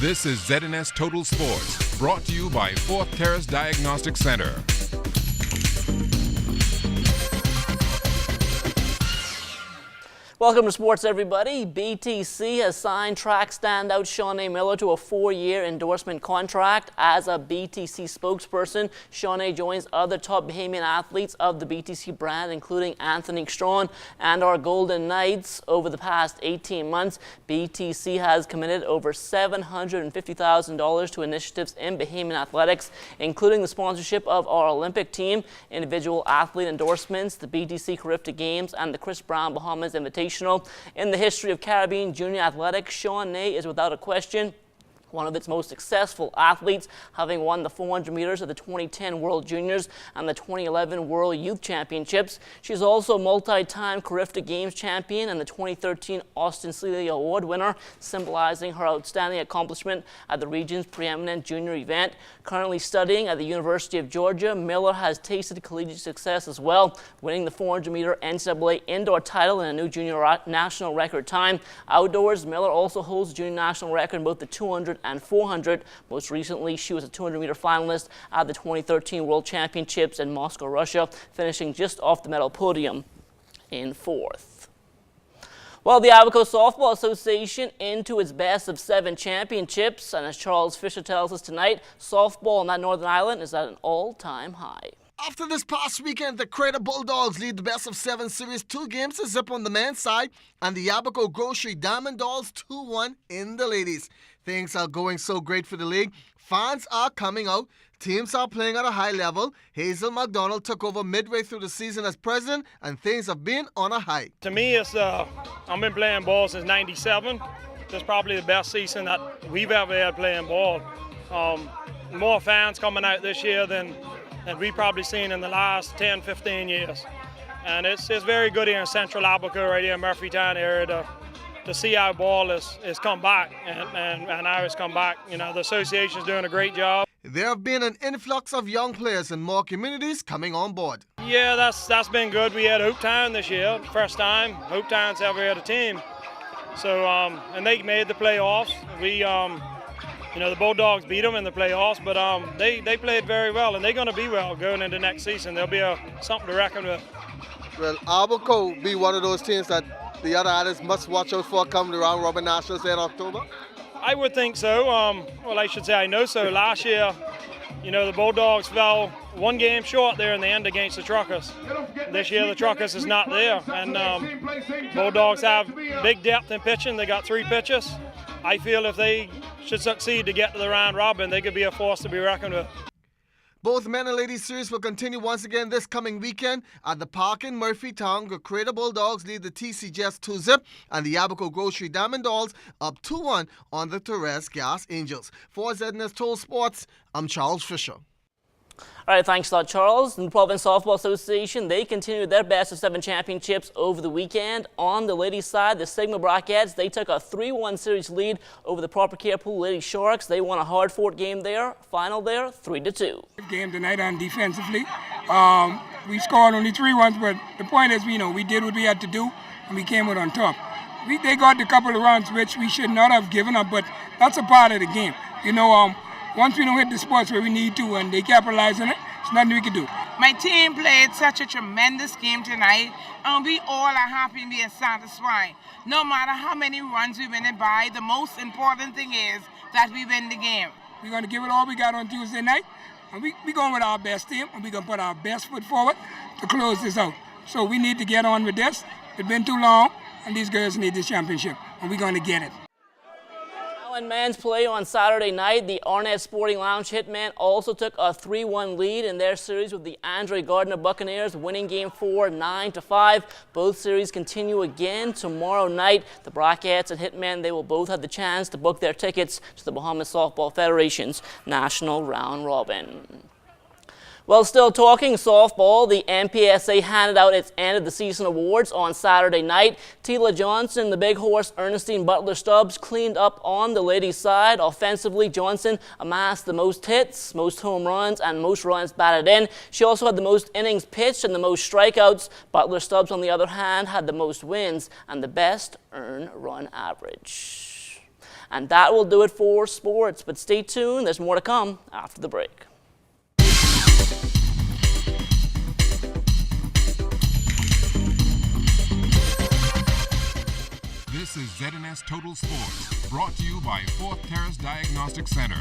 This is ZNS Total Sports, brought to you by Fourth Terrace Diagnostic Center. Welcome to sports, everybody. BTC has signed track standout Shawnee Miller to a 4-year endorsement contract. As a BTC spokesperson, Shawnee joins other top Bahamian athletes of the BTC brand, including Anthony Strawn and our Golden Knights. Over the past 18 months, BTC has committed over $750,000 to initiatives in Bahamian athletics, including the sponsorship of our Olympic team, individual athlete endorsements, the BTC Carifta Games, and the Chris Brown Bahamas Invitational. In the history of Caribbean junior athletics, Shawnee is without a question one of its most successful athletes, having won the 400 meters of the 2010 World Juniors and the 2011 World Youth Championships. She's also multi-time Carifta Games champion and the 2013 Austin Celia Award winner, symbolizing her outstanding accomplishment at the region's preeminent junior event. Currently studying at the University of Georgia, Miller has tasted collegiate success as well, winning the 400-meter NCAA indoor title in a new junior national record time. Outdoors, Miller also holds the junior national record in both the 200 and 400. Most recently, she was a 200-meter finalist at the 2013 World Championships in Moscow, Russia, finishing just off the medal podium in 4th. Well, the Abaco Softball Association into its best of 7 championships, and as Charles Fisher tells us tonight, softball on that Northern Island is at an all-time high. After this past weekend, the Crater Bulldogs lead the best of 7 series 2 games to zip on the men's side, and the Abaco Grocery Diamond Dolls 2-1 in the ladies. Things are going so great for the league. Fans are coming out. Teams are playing at a high level. Hazel McDonald took over midway through the season as president, and things have been on a high. To me, I've been playing ball since '97. It's probably the best season that we've ever had playing ball. More fans coming out this year than we've probably seen in the last 10, 15 years. And it's very good here in Central Abaco, right here in Murphytown area, to see our ball is come back and how it's come back. You know, the association's doing a great job. There have been an influx of young players and more communities coming on board. Yeah, that's been good. We had Hooptown this year, first time Hooptown's ever had a team. So, and they made the playoffs. The Bulldogs beat them in the playoffs, but they played very well, and they're going to be well going into next season. They'll be something to reckon with. Well, Abaco be one of those teams that the other athletes must watch out for coming to round robin nationals in October? I would think so. Well, I should say I know so. Last year, the Bulldogs fell 1 game short there in the end against the Truckers. This year the Truckers is not there, and Bulldogs have big depth in pitching. They got 3 pitchers. I feel if they should succeed to get to the round robin, they could be a force to be reckoned with. Both men and ladies series will continue once again this coming weekend at the park in Murphytown. The Crater Bulldogs lead the TC Jets 2-zip, and the Abaco Grocery Diamond Dolls up 2-1 on the Therese Gas Angels. For ZNS Total Sports, I'm Charles Fisher. All right, thanks a lot, Charles. And the Province Softball Association, they continued their best of 7 championships over the weekend. On the ladies' side, the Sigma Brockettes, they took a 3-1 series lead over the Proper Care Pool Lady Sharks. They won a hard-fought game there. Final there, 3-2. Game tonight on defensively. We scored only 3 runs, but the point is, we did what we had to do, and we came out on top. They got a couple of runs which we should not have given up, but that's a part of the game. Once we don't hit the spots where we need to and they capitalize on it, there's nothing we can do. My team played such a tremendous game tonight, and we all are happy and being satisfied. No matter how many runs we win it by, the most important thing is that we win the game. We're going to give it all we got on Tuesday night, and we're going with our best team, and we're going to put our best foot forward to close this out. So we need to get on with this. It's been too long, and these girls need this championship, and we're going to get it. In men's play on Saturday night, the Arnett Sporting Lounge Hitmen also took a 3-1 lead in their series with the Andre Gardner Buccaneers, winning Game 4 9-5. Both series continue again tomorrow night. The Brockettes and Hitmen, they will both have the chance to book their tickets to the Bahamas Softball Federation's National Round Robin. Well, still talking softball, the MPSA handed out its end-of-the-season awards on Saturday night. Tila Johnson, the big horse Ernestine Butler Stubbs, cleaned up on the ladies' side. Offensively, Johnson amassed the most hits, most home runs, and most runs batted in. She also had the most innings pitched and the most strikeouts. Butler Stubbs, on the other hand, had the most wins and the best earned run average. And that will do it for sports. But stay tuned, there's more to come after the break. This is ZNS Total Sports, brought to you by Fourth Terrace Diagnostic Center.